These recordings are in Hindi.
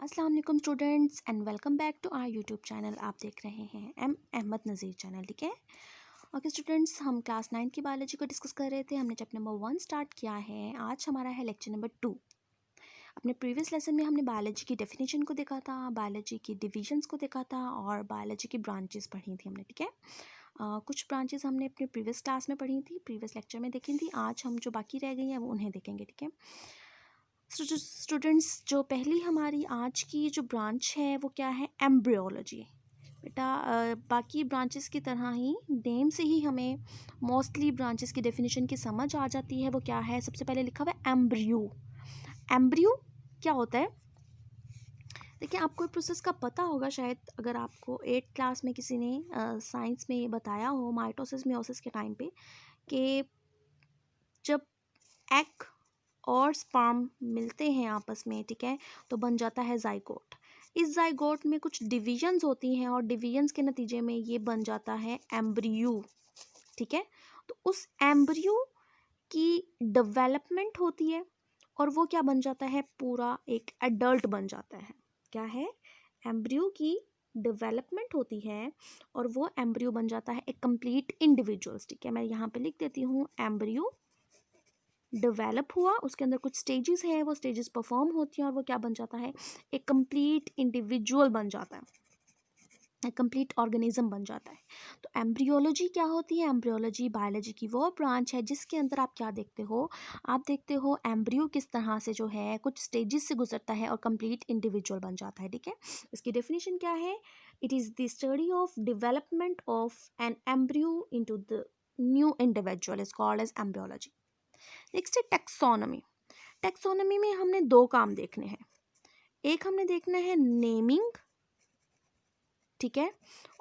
अस्सलाम वालेकुम students and welcome back to our YouTube channel. आप देख रहे हैं एम अहमद नज़ीर चैनल। ठीक है, ओके स्टूडेंट्स, हम क्लास 9 की बायोलॉजी को डिस्कस कर रहे थे। हमने चैप्टर नंबर 1 स्टार्ट किया है। आज हमारा है लेक्चर नंबर 2। अपने प्रीवियस लेसन में हमने बायोलॉजी की डेफिनेशन को देखा था, बायोलॉजी की डिविजन्स को देखा था और बायोलॉजी की ब्रांचेस पढ़ी थी हमने। ठीक है, कुछ ब्रांचेस हमने अपने प्रीवियस क्लास में पढ़ी थी, प्रीवियस लेक्चर में देखी थी। आज हम जो बाकी रह गई हैं वो उन्हें देखेंगे। ठीक है स्टूडेंट्स, जो पहली हमारी आज की जो ब्रांच है वो क्या है? एम्ब्रियोलॉजी। बेटा बाकी ब्रांचेस की तरह ही नेम से ही हमें मोस्टली ब्रांचेस की डेफिनेशन की समझ आ जाती है। वो क्या है? सबसे पहले लिखा हुआ है एम्ब्रियो। एम्ब्रियो क्या होता है? देखिए, आपको प्रोसेस का पता होगा शायद, अगर आपको 8th क्लास में किसी ने साइंस में बताया हो माइटोसिस मियोसिस के टाइम पे कि जब एग और स्पर्म मिलते हैं आपस में, ठीक है, तो बन जाता है जाइगोट। इस जाइगोट में कुछ डिविजन्स होती हैं और डिविजन्स के नतीजे में ये बन जाता है एम्ब्रियो। ठीक है, तो उस एम्ब्रियो की डेवलपमेंट होती है और वो क्या बन जाता है? पूरा एक एडल्ट बन जाता है। क्या है? एम्ब्रियो की डेवलपमेंट होती है और वो एम्ब्रियो बन जाता है एक कंप्लीट इंडिविजुअल्स। ठीक है, मैं यहाँ पे लिख देती हूँ, एम्ब्रियो डेवलप हुआ, उसके अंदर कुछ स्टेजेस हैं, वो स्टेजेस परफॉर्म होती हैं और वो क्या बन जाता है? एक कंप्लीट इंडिविजुअल बन जाता है, एक कंप्लीट ऑर्गेनिज्म बन जाता है। तो एम्ब्रियोलॉजी क्या होती है? एम्ब्रियोलॉजी बायोलॉजी की वो ब्रांच है जिसके अंदर आप क्या देखते हो? आप देखते हो एम्ब्रियो किस तरह से जो है कुछ स्टेजेस से गुजरता है और कंप्लीट इंडिविजुअल बन जाता है। ठीक है, इसकी डेफिनेशन क्या है? It is the study of development of an embryo into the new individual is called as embryology. Next है टेक्सोनॉमी। टेक्सोनॉमी में हमने दो काम देखने हैं। एक हमने देखना है नेमिंग, ठीक है,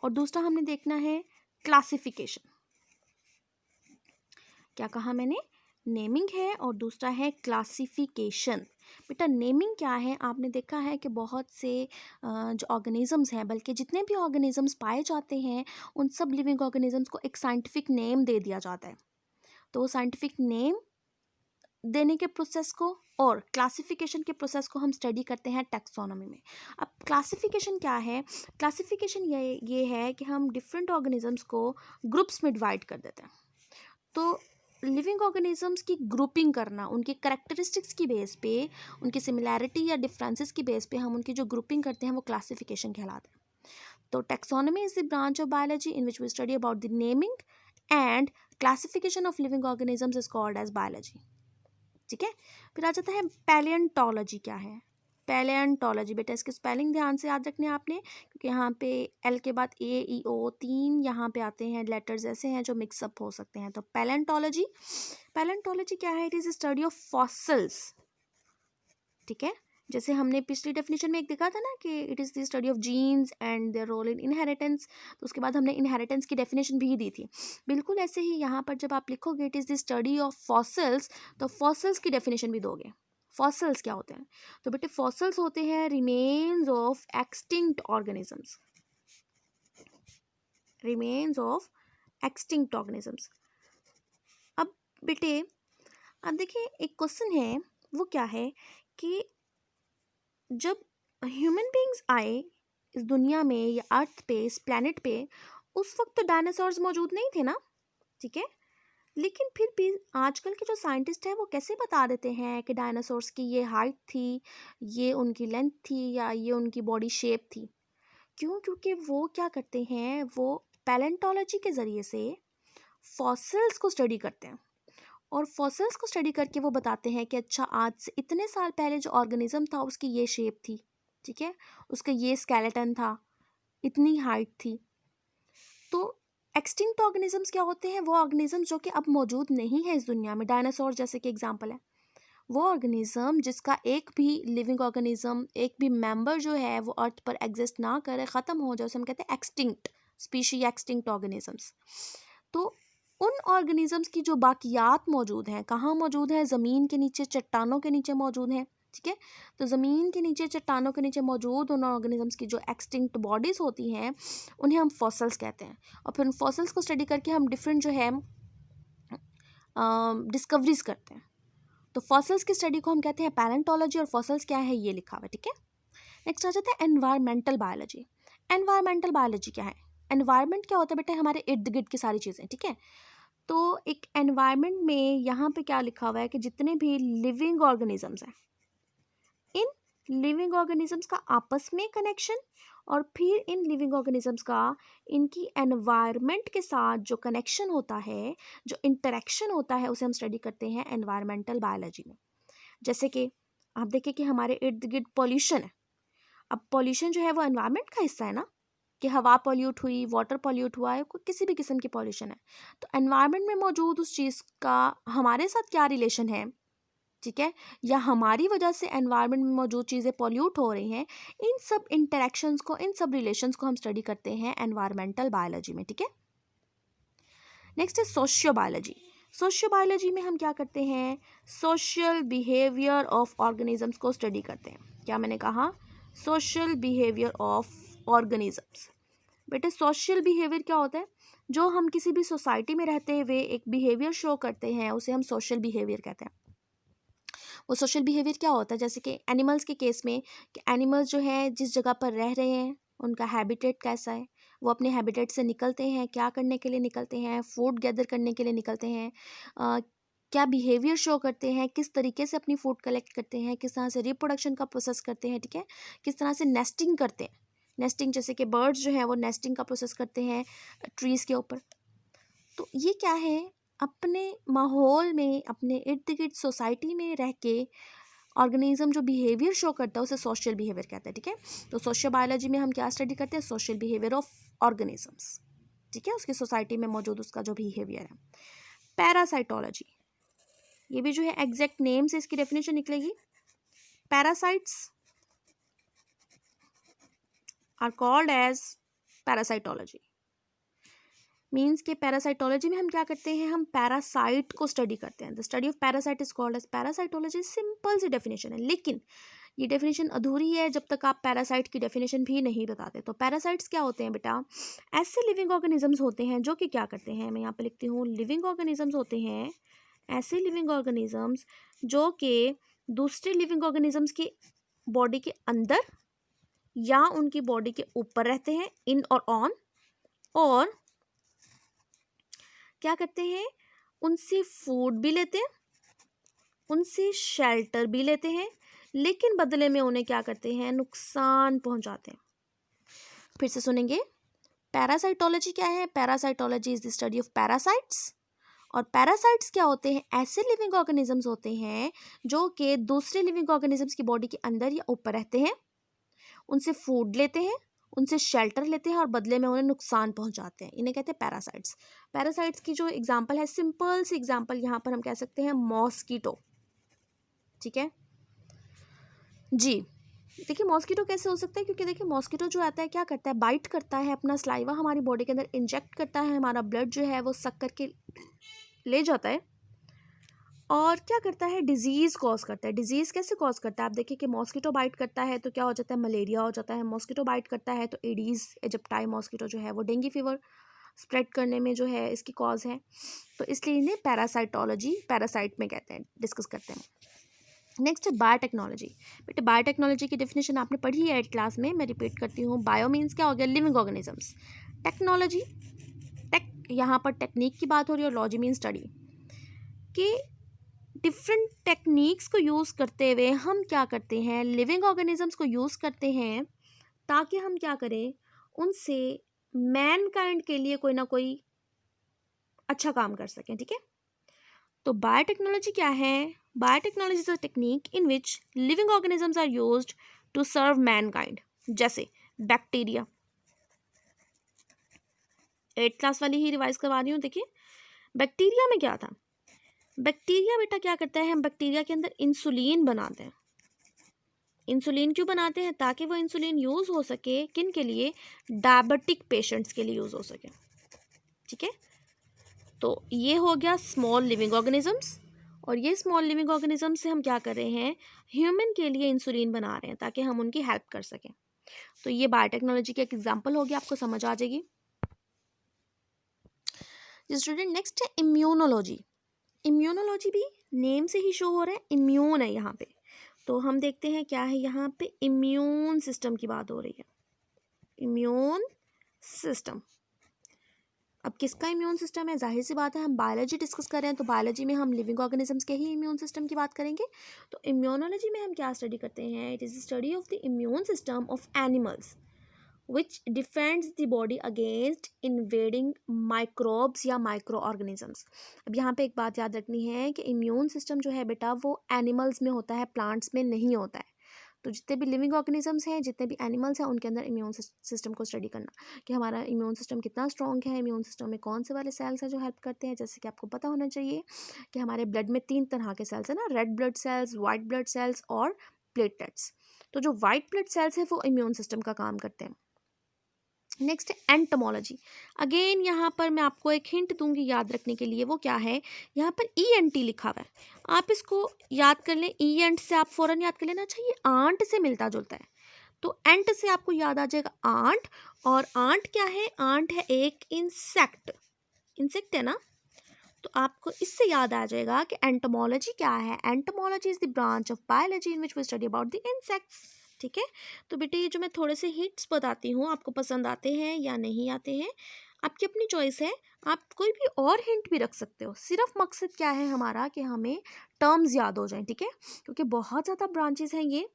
और दूसरा हमने देखना है क्लासिफिकेशन। क्या कहा मैंने? नेमिंग है और दूसरा है क्लासिफिकेशन। बेटा नेमिंग क्या है? आपने देखा है कि बहुत से जो ऑर्गेनिजम्स हैं, बल्कि जितने भी ऑर्गेनिजम्स पाए जाते हैं उन सब लिविंग ऑर्गेनिजम्स को एक साइंटिफिक नेम दे दिया जाता है। तो साइंटिफिक नेम देने के प्रोसेस को और क्लासिफिकेशन के प्रोसेस को हम स्टडी करते हैं टैक्सोनॉमी में। अब क्लासिफिकेशन क्या है? क्लासिफिकेशन ये है कि हम डिफरेंट ऑर्गेनिजम्स को ग्रुप्स में डिवाइड कर देते हैं। तो लिविंग ऑर्गेनिजम्स की ग्रुपिंग करना, उनकी करेक्टरिस्टिक्स की बेस पे, उनकी सिमिलैरिटी या डिफरेंसेस की बेस पे हम उनकी जो ग्रुपिंग करते हैं वो क्लासिफिकेशन कहलाता है। तो taxonomy is the branch of biology in which we study about the naming and classification of living organisms is called as biology. ठीक है, फिर आ जाता है पैलियंटोलॉजी। क्या है पैलियंटोलॉजी? बेटा इसकी स्पेलिंग ध्यान से याद रखने आपने, क्योंकि यहाँ पे एल के बाद ए ई ओ 3 यहाँ पे आते हैं लेटर्स ऐसे हैं जो मिक्सअप हो सकते हैं। तो पैलियंटोलॉजी, पैलियंटोलॉजी क्या है? It is study of fossils. ठीक है, जैसे हमने पिछली डेफिनेशन में एक देखा था ना कि it is the study of genes and their role in inheritance, तो उसके बाद हमने इनहेरिटेंस की डेफिनेशन भी दी थी। बिल्कुल ऐसे ही यहाँ पर जब आप लिखोगे it is the study of fossils, तो फॉसिल्स की डेफिनेशन भी दोगे। फॉसिल्स क्या होते हैं? तो बेटे फॉसिल्स होते हैं remains of extinct organisms, remains of extinct organisms. अब बेटे अब देखिए, एक क्वेश्चन है, वो क्या है कि जब ह्यूमन बींग्स आए इस दुनिया में या अर्थ पे, इस प्लेनेट पे, उस वक्त तो डायनासोर्स मौजूद नहीं थे ना। ठीक है, लेकिन फिर भी आजकल के जो साइंटिस्ट हैं वो कैसे बता देते हैं कि डायनासोर्स की ये हाइट थी, ये उनकी लेंथ थी या ये उनकी बॉडी शेप थी? क्यों? क्योंकि वो क्या करते हैं, वो पैलेंटोलॉजी के ज़रिए से फॉसिल्स को स्टडी करते हैं और फॉसिल्स को स्टडी करके वो बताते हैं कि अच्छा, आज से इतने साल पहले जो ऑर्गेनिज्म था उसकी ये शेप थी, ठीक है, उसका ये स्केलेटन था, इतनी हाइट थी। तो एक्सटिंक्ट ऑर्गेनिजम्स क्या होते हैं? वो ऑर्गेनिजम्स जो कि अब मौजूद नहीं है इस दुनिया में, डायनासोर जैसे कि एग्जांपल है। वो ऑर्गेनिज्म जिसका एक भी लिविंग ऑर्गेनिज्म, एक भी मेंबर जो है वो अर्थ पर एग्जिस्ट ना करे, ख़त्म हो जाए, उसे हम कहते हैं एक्सटिंक्ट स्पीशी, एक्सटिंक्ट ऑर्गेनिजम्स। तो उन ऑर्गेनिजम्स की जो बाकियात मौजूद हैं, कहाँ मौजूद हैं? ज़मीन के नीचे, चट्टानों के नीचे मौजूद हैं। ठीक है, तो ज़मीन के नीचे, चट्टानों के नीचे मौजूद उन ऑर्गेनिजम्स की जो एक्सटिंक्ट बॉडीज़ होती हैं उन्हें हम फॉसल्स कहते हैं। और फिर उन फॉसल्स को स्टडी करके हम डिफरेंट जो है डिस्कवरीज करते हैं। तो फॉसल्स की स्टडी को हम कहते हैं पैलेंटोलॉजी और फॉसल्स क्या है ये लिखा हुआ है। ठीक है, नेक्स्ट आ जाता है एनवायरमेंटल बायोलॉजी। एनवायरमेंटल बायोलॉजी क्या है? एनवायरमेंट क्या होता है बेटा? हमारे इर्द गिर्द की सारी चीज़ें, ठीक है। तो एक एनवायरमेंट में यहाँ पे क्या लिखा हुआ है कि जितने भी लिविंग ऑर्गेनिजम्स हैं, इन लिविंग ऑर्गेनिजम्स का आपस में कनेक्शन, और फिर इन लिविंग ऑर्गेनिजम्स का इनकी एनवायरनमेंट के साथ जो कनेक्शन होता है, जो इंटरेक्शन होता है, उसे हम स्टडी करते हैं एनवायरमेंटल बायोलॉजी में। जैसे कि आप देखें कि हमारे इर्द गिर्द पॉल्यूशन है। अब पॉल्यूशन जो है वो एनवायरनमेंट का हिस्सा है ना, कि हवा पॉल्यूट हुई, वाटर पॉल्यूट हुआ है, कोई किसी भी किस्म की पॉल्यूशन है, तो एनवायरनमेंट में मौजूद उस चीज़ का हमारे साथ क्या रिलेशन है, ठीक है, या हमारी वजह से एनवायरनमेंट में मौजूद चीज़ें पॉल्यूट हो रही हैं, इन सब इंटरेक्शंस को, इन सब रिलेशंस को हम स्टडी करते हैं एनवायरमेंटल बायोलॉजी में, ठीक है। नेक्स्ट है सोशियो बायोलॉजी। सोशियो बायोलॉजी में हम क्या करते हैं? सोशल बिहेवियर ऑफ ऑर्गेनिजम्स को स्टडी करते हैं। क्या मैंने कहा? Social behaviour of organisms. बेटे सोशल बिहेवियर क्या होता है? जो हम किसी भी सोसाइटी में रहते हुए एक बिहेवियर शो करते हैं, उसे हम सोशल बिहेवियर कहते हैं। वो सोशल बिहेवियर क्या होता है? जैसे कि एनिमल्स के केस में, कि एनिमल्स जो है जिस जगह पर रह रहे हैं, उनका हैबिटेट कैसा है, वो अपने हैबिटेट से निकलते हैं, क्या करने के लिए निकलते हैं, फूड गैदर करने के लिए निकलते हैं, क्या बिहेवियर शो करते हैं, किस तरीके से अपनी फूड कलेक्ट करते हैं, किस तरह से रिप्रोडक्शन का प्रोसेस करते हैं, ठीक है, किस तरह से नेस्टिंग करते हैं। नेस्टिंग जैसे कि बर्ड्स जो है वो नेस्टिंग का प्रोसेस करते हैं ट्रीज़ के ऊपर। तो ये क्या है? अपने माहौल में, अपने इर्द गिर्द सोसाइटी में रह के ऑर्गेनिज्म जो बिहेवियर शो करता है उसे सोशल बिहेवियर कहते हैं, ठीक है। तो सोशल बायोलॉजी में हम क्या स्टडी करते हैं? सोशल बिहेवियर ऑफ ऑर्गेनिजम्स, ठीक है, उसकी सोसाइटी में मौजूद उसका जो बिहेवियर है। पैरासाइटोलॉजी, ये भी जो है एग्जैक्ट नेम से इसकी डेफिनेशन निकलेगी। Parasites are called as parasitology. Means के पैरासाइटोलॉजी में हम क्या करते हैं? हम पैरासाइट को स्टडी करते हैं। The study of parasite is called as parasitology. Simple सी डेफिनेशन है, लेकिन ये डेफिनेशन अधूरी है जब तक आप पैरासाइट की डेफिनेशन भी नहीं बताते। तो पैरासाइट्स क्या होते हैं बेटा? ऐसे लिविंग ऑर्गेनिजम्स होते हैं जो कि क्या करते हैं, मैं यहाँ पे लिखती हूँ, लिविंग ऑर्गेनिजम्स होते हैं ऐसे लिविंग ऑर्गेनिजम्स जो कि दूसरे लिविंग ऑर्गेनिजम्स की बॉडी के अंदर या उनकी बॉडी के ऊपर रहते हैं, इन और ऑन, और क्या करते हैं? उनसे फूड भी लेते हैं, उनसे शेल्टर भी लेते हैं, लेकिन बदले में उन्हें क्या करते हैं? नुकसान पहुंचाते हैं। फिर से सुनेंगे। पैरासाइटोलॉजी क्या है? Parasitology is the study of parasites. और पैरासाइट्स क्या होते हैं? ऐसे लिविंग ऑर्गेनिजम्स होते हैं जो कि दूसरे लिविंग ऑर्गेनिजम्स की बॉडी के अंदर या ऊपर रहते हैं, उनसे फूड लेते हैं, उनसे शेल्टर लेते हैं और बदले में उन्हें नुकसान पहुंचाते हैं। इन्हें कहते हैं पैरासाइट्स। पैरासाइट्स की जो एग्जांपल है, सिंपल सी एग्जांपल यहाँ पर हम कह सकते हैं मॉस्किटो, ठीक है जी। देखिए मॉस्किटो कैसे हो सकता है? क्योंकि देखिए मॉस्किटो जो आता है क्या करता है? बाइट करता है, अपना सलाइवा हमारी बॉडी के अंदर इंजेक्ट करता है, हमारा ब्लड जो है वो सक करके ले जाता है, और क्या करता है? डिजीज़ कॉज करता है। डिजीज़ कैसे कॉज करता है? आप देखिए कि मॉस्किटो बाइट करता है तो क्या हो जाता है? मलेरिया हो जाता है। मॉस्किटो बाइट करता है तो एडीज़ इजिप्टाई मॉस्किटो जो है वो डेंगू फीवर स्प्रेड करने में जो है इसकी कॉज है। तो इसलिए इन्हें पैरासाइटोलॉजी, पैरासाइट में कहते हैं, डिस्कस करते हैं। नेक्स्ट है बायोटेक्नोलॉजी। बेटे बायोटेक्नोलॉजी की डेफिनेशन आपने पढ़ी है 8th क्लास में, मैं रिपीट करती हूँ। बायो मीन्स क्या हो गया? Living organisms. टेक्नोलॉजी, टेक यहाँ पर टेक्निक की बात हो रही है, और लॉजी मीन स्टडी, कि डिफरेंट टेक्निक्स को यूज़ करते हुए हम क्या करते हैं? लिविंग ऑर्गेनिजम्स को यूज़ करते हैं ताकि हम क्या करें? उनसे मैनकाइंड के लिए कोई ना कोई अच्छा काम कर सकें, ठीक है। तो बायोटेक्नोलॉजी क्या है? Biotechnology is a technique in which living organisms are used to serve mankind. जैसे बैक्टीरिया, 8th क्लास वाली ही रिवाइज करवा रही हूँ। देखिए बैक्टीरिया में क्या था? बैक्टीरिया बेटा क्या करता है? हम बैक्टीरिया के अंदर इंसुलिन बनाते हैं। इंसुलिन क्यों बनाते हैं? ताकि वो इंसुलिन यूज़ हो सके किन के लिए? डायबिटिक पेशेंट्स के लिए यूज़ हो सके, ठीक है। तो ये हो गया स्मॉल लिविंग ऑर्गेनिजम्स, और ये स्मॉल लिविंग ऑर्गेनिज्म से हम क्या कर रहे हैं? ह्यूमन के लिए इंसुलिन बना रहे हैं ताकि हम उनकी हेल्प कर सकें। तो ये बायोटेक्नोलॉजी का एक एग्जाम्पल हो गया, आपको समझ आ जाएगी। स्टूडेंट नेक्स्ट है इम्यूनोलॉजी। इम्यूनोलॉजी भी नेम से ही शो हो रहा है, इम्यून है यहाँ पे। तो हम देखते हैं क्या है यहाँ पे, इम्यून सिस्टम की बात हो रही है। इम्यून सिस्टम, अब किसका इम्यून सिस्टम है? जाहिर सी बात है हम बायोलॉजी डिस्कस कर रहे हैं, तो बायोलॉजी में हम लिविंग ऑर्गेनिजम्स के ही इम्यून सिस्टम की बात करेंगे। तो इम्यूनोलॉजी में हम क्या स्टडी करते हैं? It is study of the immune system of animals which defends the body against invading microbes या माइक्रो ऑर्गेनिजम्स। अब यहाँ पे एक बात याद रखनी है कि इम्यून सिस्टम जो है बेटा वो एनिमल्स में होता है, प्लांट्स में नहीं होता है। तो जितने भी लिविंग ऑर्गेनिजम्स हैं, जितने भी एनिमल्स हैं, उनके अंदर इम्यून सिस्टम को स्टडी करना कि हमारा इम्यून सिस्टम कितना स्ट्रॉन्ग है, इम्यून सिस्टम में कौन से वाले सेल्स हैं जो हेल्प करते हैं। जैसे कि आपको पता होना चाहिए कि हमारे ब्लड में 3 तरह के सेल्स हैं ना, red blood cells, white blood cells और प्लेटलेट्स। तो जो वाइट ब्लड सेल्स है वो इम्यून सिस्टम का काम करते हैं। नेक्स्ट है एंटोमोलॉजी। अगेन यहाँ पर मैं आपको एक हिंट दूंगी याद रखने के लिए, वो क्या है, यहाँ पर ENT लिखा हुआ है, आप इसको याद कर लें। ENT से आप फौरन याद कर लेना चाहिए, आंट से मिलता जुलता है, तो एंट से आपको याद आ जाएगा आंट। और आंट क्या है? आंट है एक इंसेक्ट, इंसेक्ट है ना, तो आपको इससे याद आ जाएगा कि एंटोमोलॉजी क्या है। Entomology is the branch of biology in which we study about the insects. ठीक है, तो बेटे ये जो मैं थोड़े से हिंट्स बताती हूँ, आपको पसंद आते हैं या नहीं आते हैं, आपकी अपनी चॉइस है। आप कोई भी और हिंट भी रख सकते हो, सिर्फ मकसद क्या है हमारा कि हमें टर्म्स याद हो जाएं। ठीक है, क्योंकि बहुत ज़्यादा ब्रांचेस हैं ये,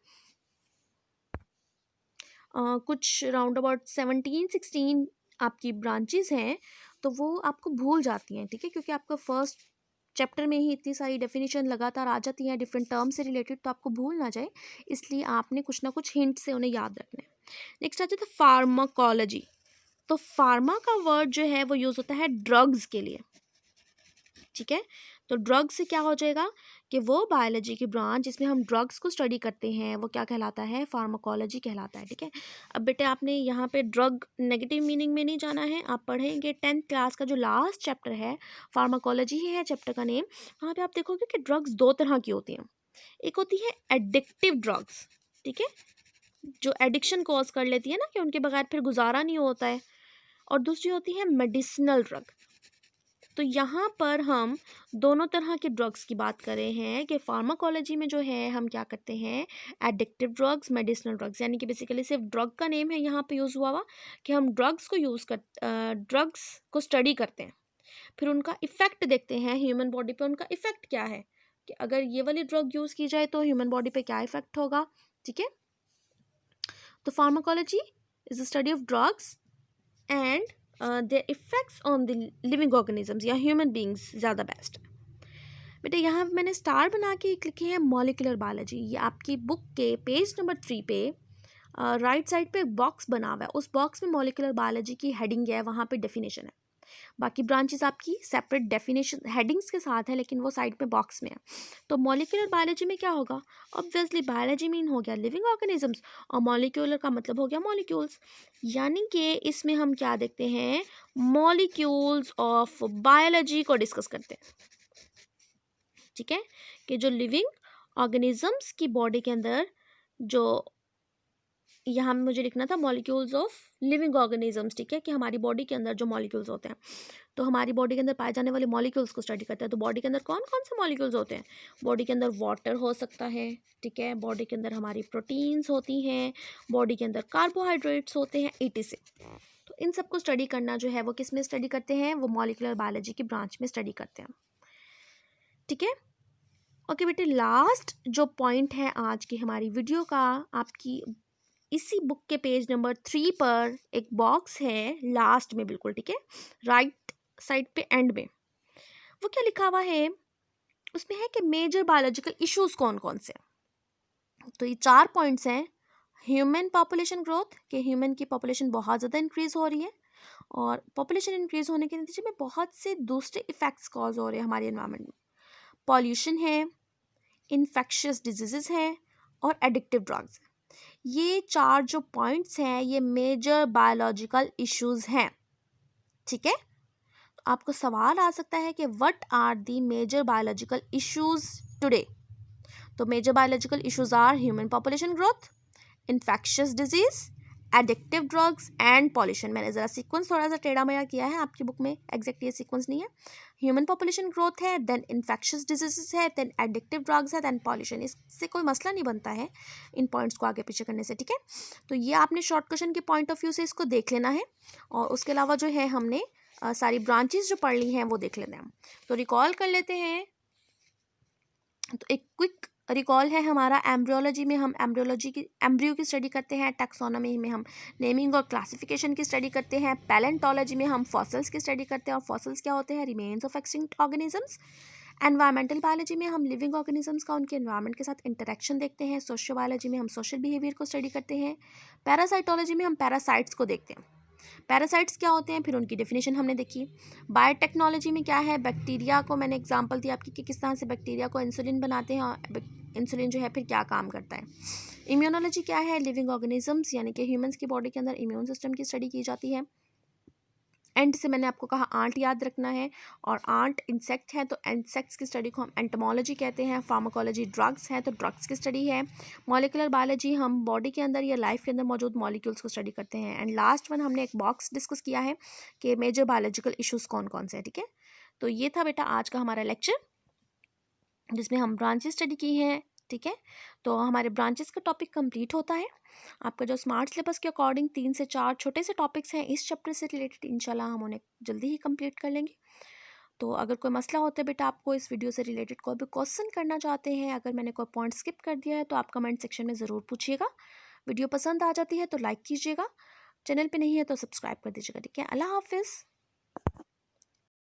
कुछ राउंड अबाउट 17-16 आपकी ब्रांचेस हैं, तो वो आपको भूल जाती हैं। ठीक है, क्योंकि आपका फर्स्ट चैप्टर में ही इतनी सारी डेफिनेशन लगातार आ जाती हैं डिफरेंट टर्म से रिलेटेड, तो आपको भूल ना जाए, इसलिए आपने कुछ ना कुछ हिंट से उन्हें याद रखना है। नेक्स्ट आ जाता है फार्माकोलॉजी। तो फार्मा का वर्ड जो है वो यूज़ होता है ड्रग्स के लिए। ठीक है, तो ड्रग्स से क्या हो जाएगा कि वो बायोलॉजी की ब्रांच जिसमें हम ड्रग्स को स्टडी करते हैं वो क्या कहलाता है? फार्माकोलॉजी कहलाता है। ठीक है, अब बेटे आपने यहाँ पे ड्रग नेगेटिव मीनिंग में नहीं जाना है, आप पढ़ेंगे 10th क्लास का जो लास्ट चैप्टर है, फार्माकोलॉजी ही है चैप्टर का नेम। वहाँ पे आप देखोगे कि ड्रग्स 2 तरह की होती हैं। एक होती है एडिक्टिव ड्रग्स, ठीक है, जो एडिक्शन कॉज कर लेती है ना, कि उनके बगैर फिर गुजारा नहीं होता है, और दूसरी होती है मेडिसिनल ड्रग। तो यहाँ पर हम दोनों तरह के ड्रग्स की बात कर रहे हैं कि फार्माकोलॉजी में जो है हम क्या करते हैं, एडिक्टिव ड्रग्स, मेडिसिनल ड्रग्स, यानी कि बेसिकली सिर्फ ड्रग का नेम है यहाँ पे यूज़ हुआ हुआ कि हम ड्रग्स को स्टडी करते हैं, फिर उनका इफ़ेक्ट देखते हैं ह्यूमन बॉडी पे। उनका इफ़ेक्ट क्या है कि अगर ये वाली ड्रग यूज़ की जाए तो ह्यूमन बॉडी पे क्या इफ़ेक्ट होगा। ठीक है, तो pharmacology is the study of drugs and there effects on the living organisms या ह्यूमन बींग्स ज़्यादा बेस्ट। बेटा यहाँ मैंने स्टार बना के एक लिखी है मॉलिक्यूलर बायोलॉजी। ये आपकी बुक के पेज नंबर 3 पे राइट साइड पे एक बॉक्स बना हुआ है, उस बॉक्स में मॉलिक्यूलर बायोलॉजी की हेडिंग है, वहाँ पे डेफिनेशन है। बाकी ब्रांचेस आपकी सेपरेट डेफिनेशन हेडिंग्स के साथ है, लेकिन वो साइड पे बॉक्स में है। तो मॉलिक्यूलर बायोलॉजी में क्या होगा? ऑब्वियसली बायोलॉजी मीन हो गया लिविंग ऑर्गेनिजम्स, और मॉलिक्यूलर का मतलब हो गया मॉलिक्यूल्स, यानी कि इसमें हम क्या देखते हैं, मॉलिक्यूल्स ऑफ बायोलॉजी को डिस्कस करते हैं। ठीक है, कि जो लिविंग ऑर्गेनिजम्स की बॉडी के अंदर, जो यहाँ मुझे लिखना था मॉलिक्यूल्स ऑफ लिविंग ऑर्गेनिजम्स। ठीक है, कि हमारी बॉडी के अंदर जो मॉलिक्यूल्स होते हैं, तो हमारी बॉडी के अंदर पाए जाने वाले मॉलिक्यूल्स को स्टडी करते हैं। तो बॉडी के अंदर कौन कौन से मॉलिक्यूल्स होते हैं? बॉडी के अंदर वाटर हो सकता है, ठीक है, बॉडी के अंदर हमारी प्रोटीन्स होती हैं, बॉडी के अंदर कार्बोहाइड्रेट्स होते हैं, etc। तो इन सबको स्टडी करना जो है वो किस में स्टडी करते हैं? वो मॉलिक्यूलर बायोलॉजी की ब्रांच में स्टडी करते हैं। ठीक है, ओके बेटे, लास्ट जो पॉइंट है आज की हमारी वीडियो का, आपकी इसी बुक के पेज नंबर 3 पर एक बॉक्स है लास्ट में बिल्कुल, ठीक है, राइट साइड पे एंड में, वो क्या लिखा हुआ है उसमें है कि मेजर बायोलॉजिकल इश्यूज कौन कौन से। तो ये 4 पॉइंट्स हैं। ह्यूमन पॉपुलेशन ग्रोथ, कि ह्यूमन की पॉपुलेशन बहुत ज़्यादा इंक्रीज हो रही है, और पॉपुलेशन इंक्रीज होने के नतीजे में बहुत से दूसरे इफेक्ट्स कॉज हो रहे हैं हमारे एनवायरनमेंट में। पॉल्यूशन है, इन्फेक्शियस डिजीजेस हैं, और एडिक्टिव ड्रग्स। ये 4 जो पॉइंट्स हैं ये मेजर बायोलॉजिकल इश्यूज हैं। ठीक है, तो आपको सवाल आ सकता है कि what are the major biological issues today. तो major biological issues are human population growth, infectious disease, addictive drugs and pollution. मैंने ज़रा सीक्वेंस थोड़ा सा टेढ़ा मेढ़ा किया है, आपकी बुक में एग्जैक्ट ये सीक्वेंस नहीं है। ह्यूमन पॉपुलेशन ग्रोथ है, देन इन्फेक्शियस डिजीजेस है, देन एडिक्टिव ड्रग्स है, देन पॉल्यूशन। इससे कोई मसला नहीं बनता है इन पॉइंट्स को आगे पीछे करने से, ठीक है। तो ये आपने शॉर्ट क्वेश्चन के पॉइंट ऑफ व्यू से इसको देख लेना है, और उसके अलावा जो है हमने सारी ब्रांचेस जो पढ़ ली हैं वो देख लेते हैं। तो रिकॉल कर लेते हैं। तो एक क्विक रिकॉल है हमारा। एम्ब्रियोलॉजी में हम एम्ब्रियो की स्टडी करते हैं। टैक्सोनॉमी में हम नेमिंग और क्लासिफिकेशन की स्टडी करते हैं। पैलेंटोलॉजी में हम फॉसल्स की स्टडी करते हैं, और फॉसल्स क्या होते हैं? Remains of extinct organisms. Environmental biology में हम लिविंग ऑर्गेनिजम्स का उनके एनवायरनमेंट के साथ इंटरेक्शन देखते हैं। सोशियो बायोलॉजी में हम सोशल बिहेवियर को स्टडी करते हैं। पैरासाइटोलॉजी में हम पैरासाइट्स को देखते हैं। पैरासाइट्स क्या होते हैं, फिर उनकी डेफिनेशन हमने देखी। बायोटेक्नोलॉजी में क्या है? बैक्टीरिया को मैंने एग्जांपल दी आपकी कि किस तरह से बैक्टीरिया को इंसुलिन बनाते हैं, और इंसुलिन जो है फिर क्या काम करता है। इम्यूनोलॉजी क्या है? लिविंग ऑर्गेनिजम्स यानी कि ह्यूमंस की बॉडी के अंदर इम्यून सिस्टम की स्टडी की जाती है। एंड से मैंने आपको कहा आंट याद रखना है, और आंट इंसेक्ट है तो इंसेक्ट्स की स्टडी को हम एंटोमोलॉजी कहते हैं। फार्माकोलॉजी ड्रग्स है तो ड्रग्स की स्टडी है। मॉलिक्यूलर बायोलॉजी हम बॉडी के अंदर या लाइफ के अंदर मौजूद मॉलिक्यूल्स को स्टडी करते हैं। एंड लास्ट वन हमने एक बॉक्स डिस्कस किया है कि मेजर बायोलॉजिकल इश्यूज कौन कौन से हैं, ठीक है। तो ये था बेटा आज का हमारा लेक्चर, जिसमें हम ब्रांचेस स्टडी की हैं, ठीक है। तो हमारे ब्रांचेस का टॉपिक कंप्लीट होता है। आपका जो स्मार्ट सिलेबस के अकॉर्डिंग 3 से 4 छोटे से टॉपिक्स हैं इस चैप्टर से रिलेटेड, इंशाल्लाह हम उन्हें जल्दी ही कंप्लीट कर लेंगे। तो अगर कोई मसला होता है बेटा, आपको इस वीडियो से रिलेटेड कोई भी क्वेश्चन करना चाहते हैं, अगर मैंने कोई पॉइंट स्किप कर दिया है तो आप कमेंट सेक्शन में ज़रूर पूछिएगा। वीडियो पसंद आ जाती है तो लाइक कीजिएगा, चैनल पे नहीं है तो सब्सक्राइब कर दीजिएगा, ठीक है। अल्लाह हाफिज़।